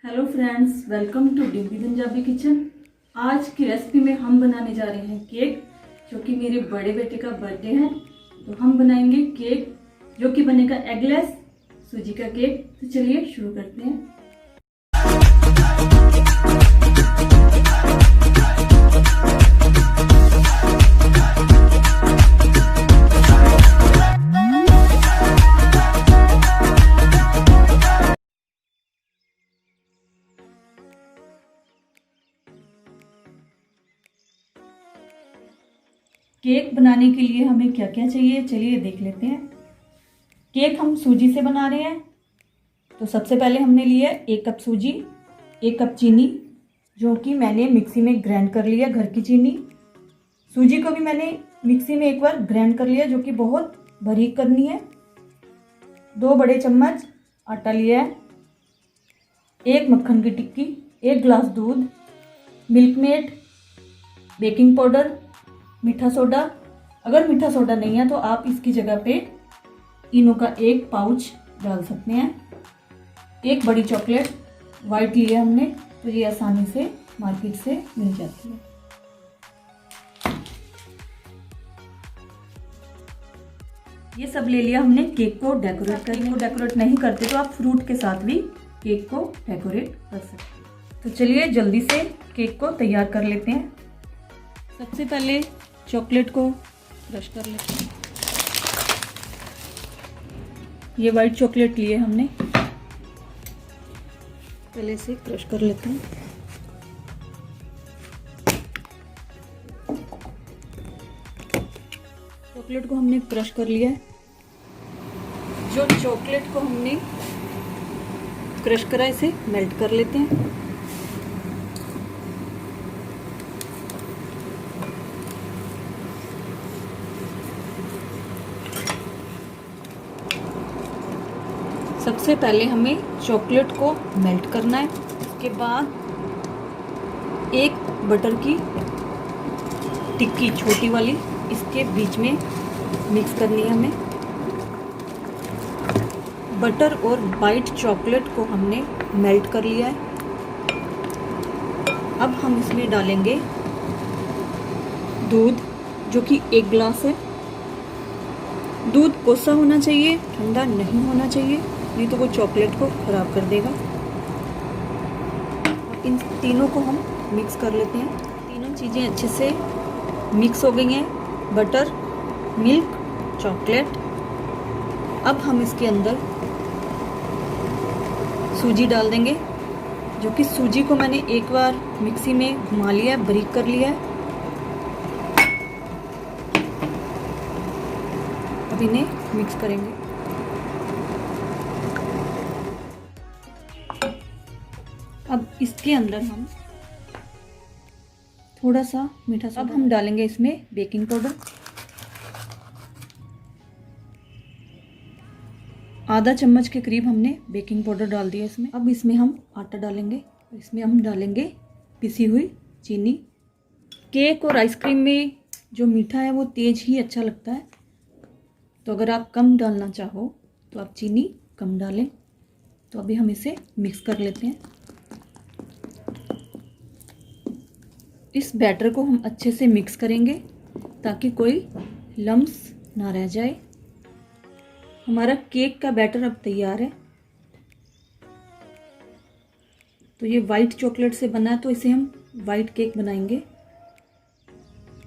Hello friends, welcome to Dimpy Punjabi kitchen. आज की recipe में हम बनाने जा रहे हैं केक, जो कि मेरे बड़े बेटे का बर्थडे है। तो हम बनाएंगे केक जो कि बनेगा एगलेस सूजी का केक। तो चलिए शुरू करते हैं। केक बनाने के लिए हमें क्या क्या चाहिए, चलिए देख लेते हैं। केक हम सूजी से बना रहे हैं, तो सबसे पहले हमने लिया 1 कप सूजी, 1 कप चीनी, जो कि मैंने मिक्सी में ग्राइंड कर लिया, घर की चीनी। सूजी को भी मैंने मिक्सी में एक बार ग्राइंड कर लिया, जो कि बहुत बारीक करनी है। 2 बड़े चम्मच आटा लिया है, 1 मक्खन की टिक्की, 1 गिलास दूध, मिल्क मेड, बेकिंग पाउडर, मीठा सोडा। अगर मीठा सोडा नहीं है तो आप इसकी जगह पे इनो का 1 पाउच डाल सकते हैं। 1 बड़ी चॉकलेट वाइट लिया हमने, तो ये आसानी से मार्केट से मिल जाती है। ये सब ले लिया हमने केक को डेकोरेट करने को। डेकोरेट नहीं करते तो आप फ्रूट के साथ भी केक को डेकोरेट कर सकते हैं। तो चलिए जल्दी से केक को तैयार कर लेते हैं। सबसे पहले चॉकलेट को क्रश कर लेते हैं। ये वाइट चॉकलेट लिए हमने, पहले से क्रश कर लेते हैं। चॉकलेट को हमने क्रश कर लिया है। जो चॉकलेट को हमने क्रश करा, इसे मेल्ट कर लेते हैं। सबसे पहले हमें चॉकलेट को मेल्ट करना है। उसके बाद 1 बटर की टिक्की छोटी वाली इसके बीच में मिक्स करनी है हमें। बटर और वाइट चॉकलेट को हमने मेल्ट कर लिया है। अब हम इसमें डालेंगे दूध, जो कि 1 गिलास है। दूध कोसा होना चाहिए, ठंडा नहीं होना चाहिए, नहीं तो वो चॉकलेट को खराब कर देगा। इन तीनों को हम मिक्स कर लेते हैं। तीनों चीज़ें अच्छे से मिक्स हो गई हैं, बटर, मिल्क, चॉकलेट। अब हम इसके अंदर सूजी डाल देंगे, जो कि सूजी को मैंने एक बार मिक्सी में घुमा लिया है, बारीक कर लिया है। अब इन्हें मिक्स करेंगे। अब इसके अंदर हम थोड़ा सा मीठा सोडा, अब हम डालेंगे इसमें बेकिंग पाउडर, आधा चम्मच के करीब हमने बेकिंग पाउडर डाल दिया इसमें। अब इसमें हम आटा डालेंगे, इसमें हम डालेंगे पिसी हुई चीनी। केक और आइसक्रीम में जो मीठा है वो तेज ही अच्छा लगता है, तो अगर आप कम डालना चाहो तो आप चीनी कम डालें। तो अभी हम इसे मिक्स कर लेते हैं। इस बैटर को हम अच्छे से मिक्स करेंगे ताकि कोई लम्स ना रह जाए। हमारा केक का बैटर अब तैयार है। तो ये वाइट चॉकलेट से बना है, तो इसे हम वाइट केक बनाएंगे।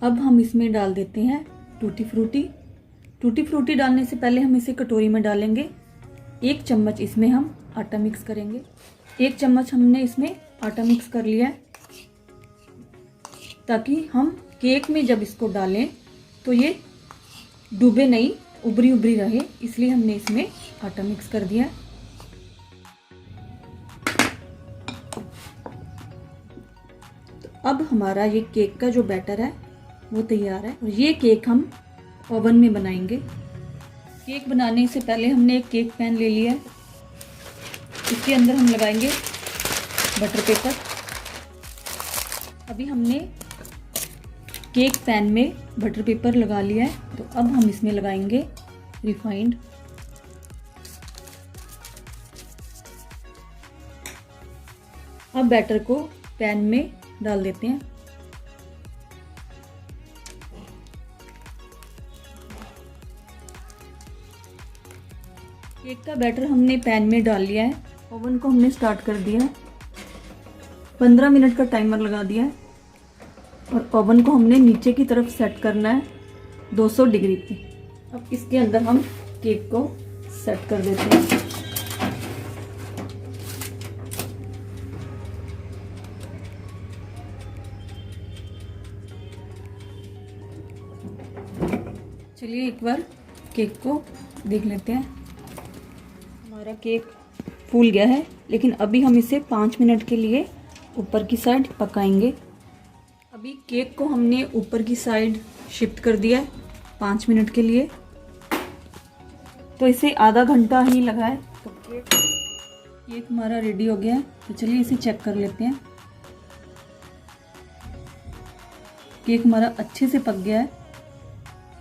अब हम इसमें डाल देते हैं टूटी फ्रूटी। टूटी फ्रूटी डालने से पहले हम इसे कटोरी में डालेंगे। 1 चम्मच इसमें हम आटा मिक्स करेंगे। 1 चम्मच हमने इसमें आटा मिक्स कर लिया है, ताकि हम केक में जब इसको डालें तो ये डूबे नहीं, उबरी उबरी रहे, इसलिए हमने इसमें आटा मिक्स कर दिया है। तो अब हमारा ये केक का जो बैटर है वो तैयार है, और ये केक हम ओवन में बनाएंगे। केक बनाने से पहले हमने एक केक पैन ले लिया है। इसके अंदर हम लगाएंगे बटर पेपर। अभी हमने केक पैन में बटर पेपर लगा लिया है, तो अब हम इसमें लगाएंगे रिफाइंड। अब बैटर को पैन में डाल देते हैं। केक का बैटर हमने पैन में डाल लिया है। ओवन को हमने स्टार्ट कर दिया है। 15 मिनट का टाइमर लगा दिया है और ओवन को हमने नीचे की तरफ सेट करना है 200 डिग्री पे। अब इसके अंदर हम केक को सेट कर देते हैं। चलिए एक बार केक को देख लेते हैं। हमारा केक फूल गया है, लेकिन अभी हम इसे 5 मिनट के लिए ऊपर की साइड पकाएंगे। अभी केक को हमने ऊपर की साइड शिफ्ट कर दिया है 5 मिनट के लिए, तो इसे आधा घंटा ही लगा है। तो केक हमारा रेडी हो गया है। तो चलिए इसे चेक कर लेते हैं। केक हमारा अच्छे से पक गया है,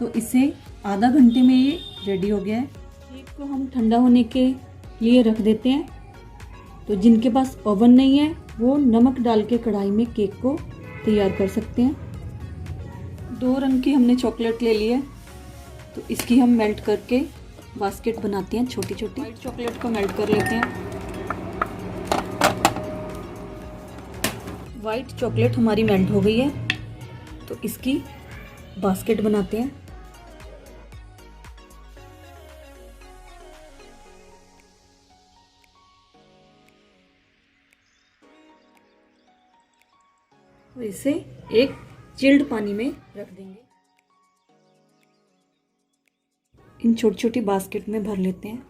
तो इसे आधा घंटे में ये रेडी हो गया है। केक को हम ठंडा होने के लिए रख देते हैं। तो जिनके पास ओवन नहीं है वो नमक डाल के कढ़ाई में केक को तैयार कर सकते हैं। 2 रंग की हमने चॉकलेट ले ली है, तो इसकी हम मेल्ट करके बास्केट बनाते हैं छोटी छोटी। वाइट चॉकलेट को मेल्ट कर लेते हैं। वाइट चॉकलेट हमारी मेल्ट हो गई है, तो इसकी बास्केट बनाते हैं। तो इसे एक चिल्ड पानी में रख देंगे। इन छोटी छोटी बास्केट में भर लेते हैं।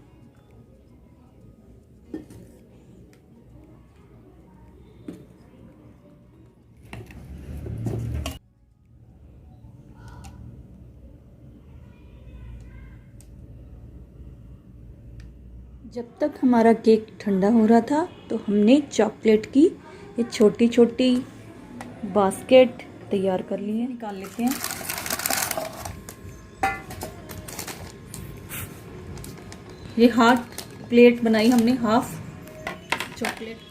जब तक हमारा केक ठंडा हो रहा था, तो हमने चॉकलेट की ये छोटी छोटी बास्केट तैयार कर ली है। निकाल लेते हैं। ये हाफ प्लेट बनाई हमने, हाफ चॉकलेट।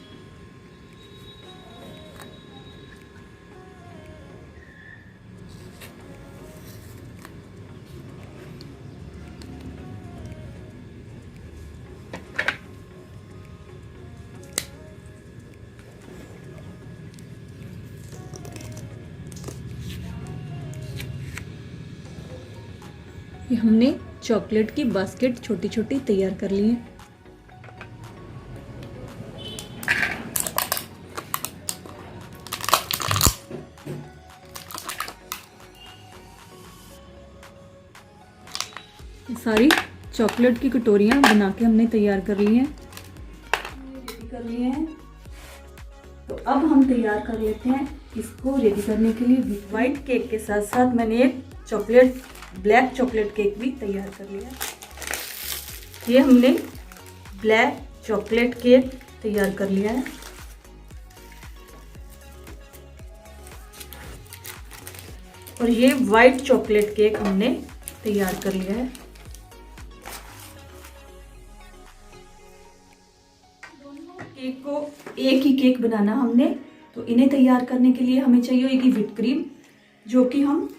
ये हमने चॉकलेट की बास्केट छोटी छोटी तैयार कर ली है। सारी चॉकलेट की कटोरियाँ बना के हमने तैयार कर ली हैं। रेडी कर लिए हैं। तो अब हम तैयार कर लेते हैं इसको रेडी करने के लिए। वाइट केक के साथ साथ मैंने एक ब्लैक चॉकलेट केक भी तैयार कर लिया। ये हमने ब्लैक चॉकलेट केक तैयार कर लिया है। और ये वाइट चॉकलेट केक हमने तैयार कर लिया है। दोनों केक को एक ही केक बनाना हमने, तो इन्हें तैयार करने के लिए हमें चाहिए होगी व्हिप क्रीम, जो कि हम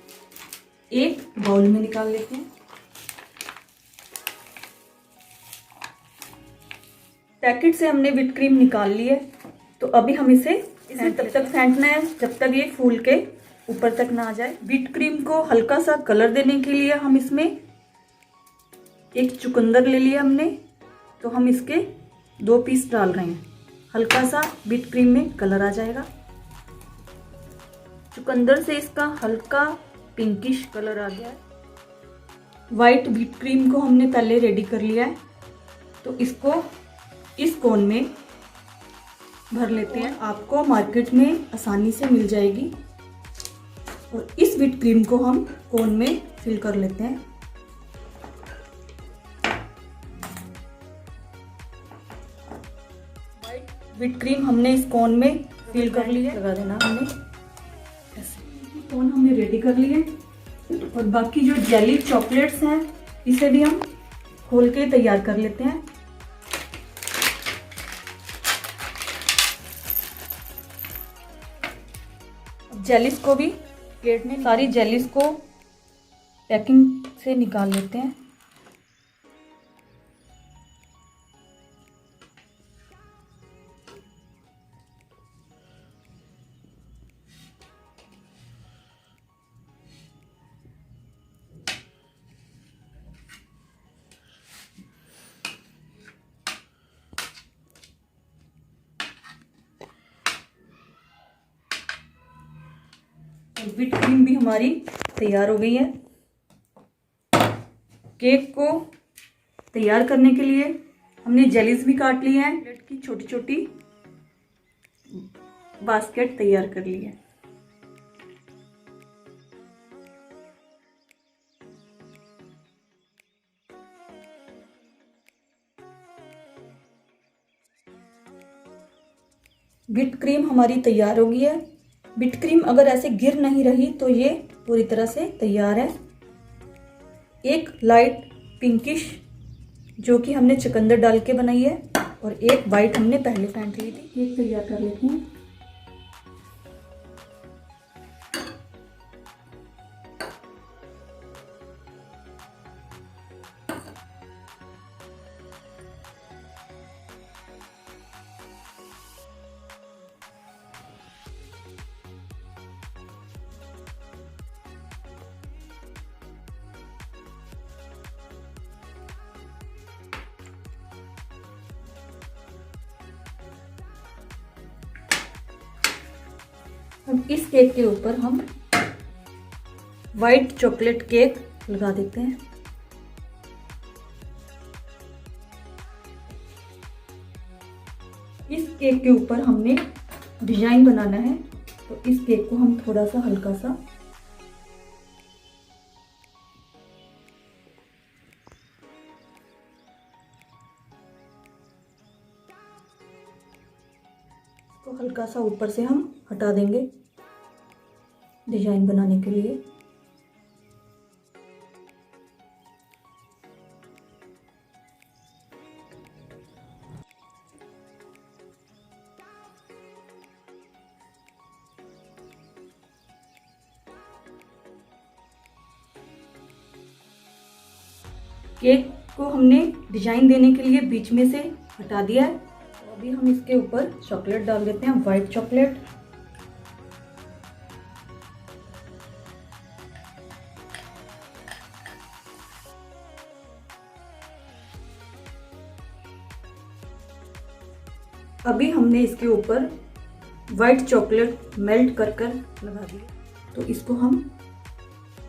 एक बाउल में निकाल लेते हैं। पैकेट से हमने व्हिप क्रीम निकाल ली है, तो अभी हम इसे तब तक फेंटना है जब तक ये फूल के ऊपर तक ना आ जाए। व्हिप क्रीम को हल्का सा कलर देने के लिए हम इसमें एक चुकंदर ले लिया हमने, तो हम इसके 2 पीस डाल रहे हैं। हल्का सा व्हिप क्रीम में कलर आ जाएगा। चुकंदर से इसका हल्का पिंकिश कलर आ गया है। वाइट व्हिप क्रीम को हमने पहले रेडी कर लिया है, तो इसको इस कोन में भर लेते हैं। आपको मार्केट में आसानी से मिल जाएगी। और इस व्हिप क्रीम को हम कोन में फिल कर लेते हैं। वाइट व्हिप क्रीम हमने इस कोन में फिल कर ली है। लगा देना हमने ऐसे। कोन हमने रेडी कर लिए। और बाकी जो जेली चॉकलेट्स हैं, इसे भी हम खोल के तैयार कर लेते हैं। जेलीस को भी प्लेट में, सारी जेलीस को पैकिंग से निकाल लेते हैं। व्हिप क्रीम भी हमारी तैयार हो गई है। केक को तैयार करने के लिए हमने जेलीज भी काट ली है, चॉकलेट की छोटी छोटी बास्केट तैयार कर ली है। व्हिप क्रीम हमारी तैयार हो गई है। व्हिप क्रीम अगर ऐसे गिर नहीं रही तो ये पूरी तरह से तैयार है। एक लाइट पिंकिश जो कि हमने चुकंदर डाल के बनाई है और एक वाइट हमने पहले फेंट ली थी। केक तैयार कर लेते हैं। अब इस केक के ऊपर हम वाइट चॉकलेट केक लगा देते हैं। इस केक के ऊपर हमने डिजाइन बनाना है, तो इस केक को हम थोड़ा सा हल्का सा हल्का सा ऊपर से हम हटा देंगे डिजाइन बनाने के लिए। केक को हमने डिजाइन देने के लिए बीच में से हटा दिया है। अभी हम इसके ऊपर चॉकलेट डाल देते हैं, वाइट चॉकलेट। अभी हमने इसके ऊपर वाइट चॉकलेट मेल्ट कर कर लगा दिया, तो इसको हम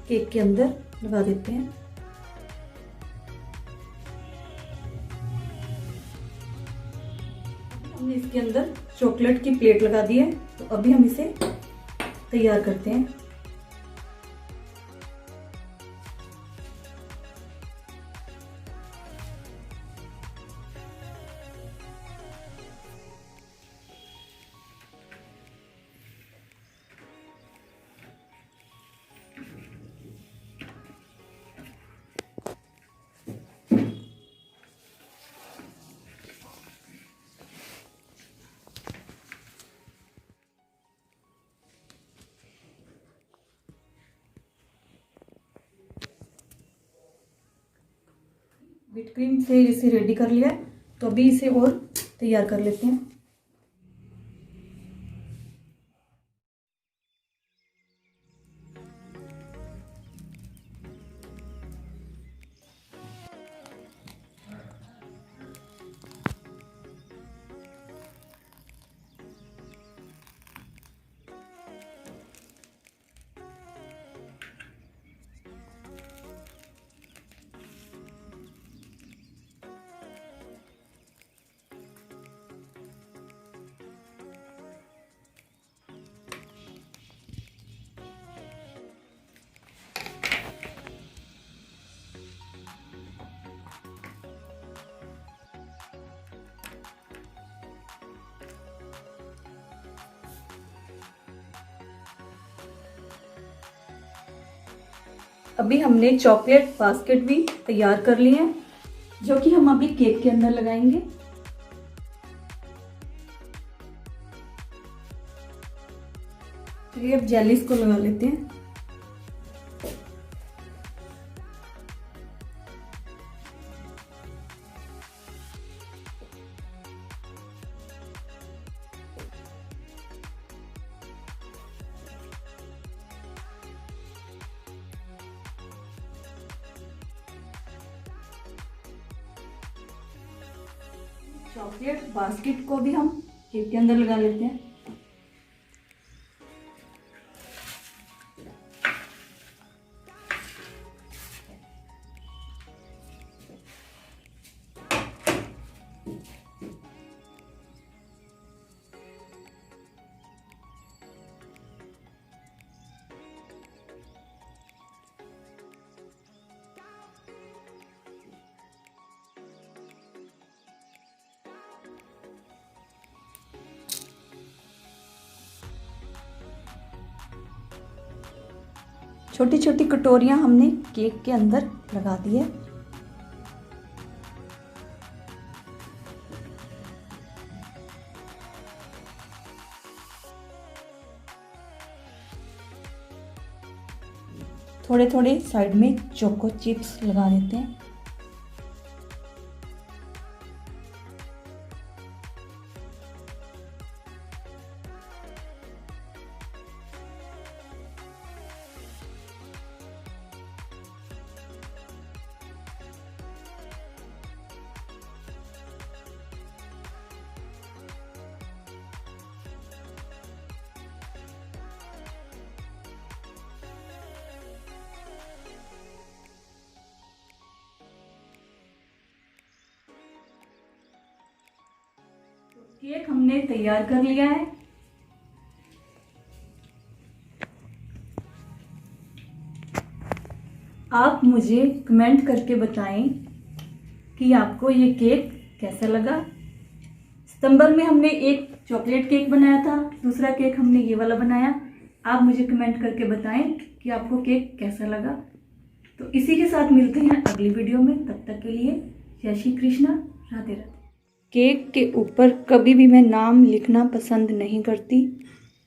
केक के अंदर लगा देते हैं। हमने इसके अंदर चॉकलेट की प्लेट लगा दी है, तो अभी हम इसे तैयार करते हैं। व्हिप क्रीम से इसे रेडी कर लिया, तो अभी इसे और तैयार कर लेते हैं। अभी हमने चॉकलेट बास्केट भी तैयार कर ली है, जो कि हम अभी केक के अंदर लगाएंगे। चलिए अब जेलीज को लगा लेते हैं। चॉकलेट बास्केट को भी हम केक के अंदर लगा लेते हैं। छोटी छोटी कटोरियां हमने केक के अंदर लगा दी है। थोड़े थोड़े साइड में चोको चिप्स लगा देते हैं। केक हमने तैयार कर लिया है। आप मुझे कमेंट करके बताएं कि आपको ये केक कैसा लगा। सितंबर में हमने एक चॉकलेट केक बनाया था, दूसरा केक हमने ये वाला बनाया। आप मुझे कमेंट करके बताएं कि आपको केक कैसा लगा। तो इसी के साथ मिलते हैं अगली वीडियो में। तब तक के लिए जय श्री कृष्णा, राधे राधे। केक के ऊपर कभी भी मैं नाम लिखना पसंद नहीं करती,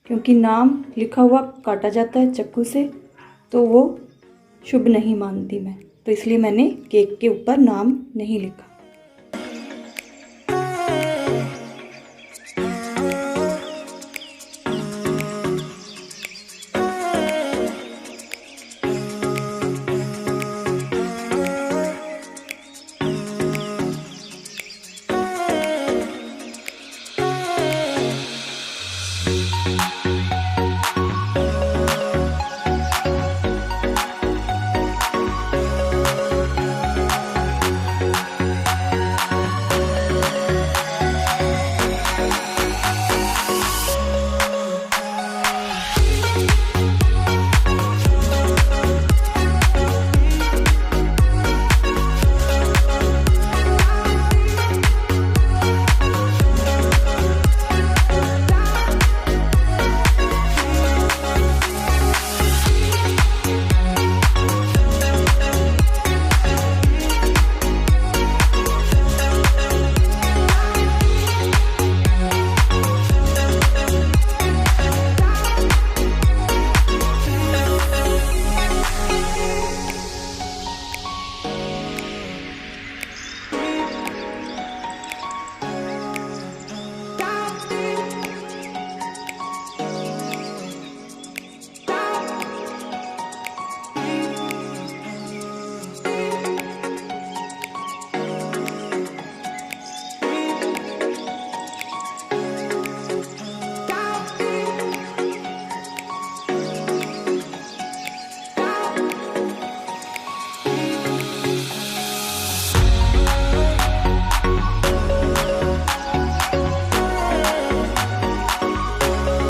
क्योंकि नाम लिखा हुआ काटा जाता है चाकू से, तो वो शुभ नहीं मानती मैं। तो इसलिए मैंने केक के ऊपर नाम नहीं लिखा।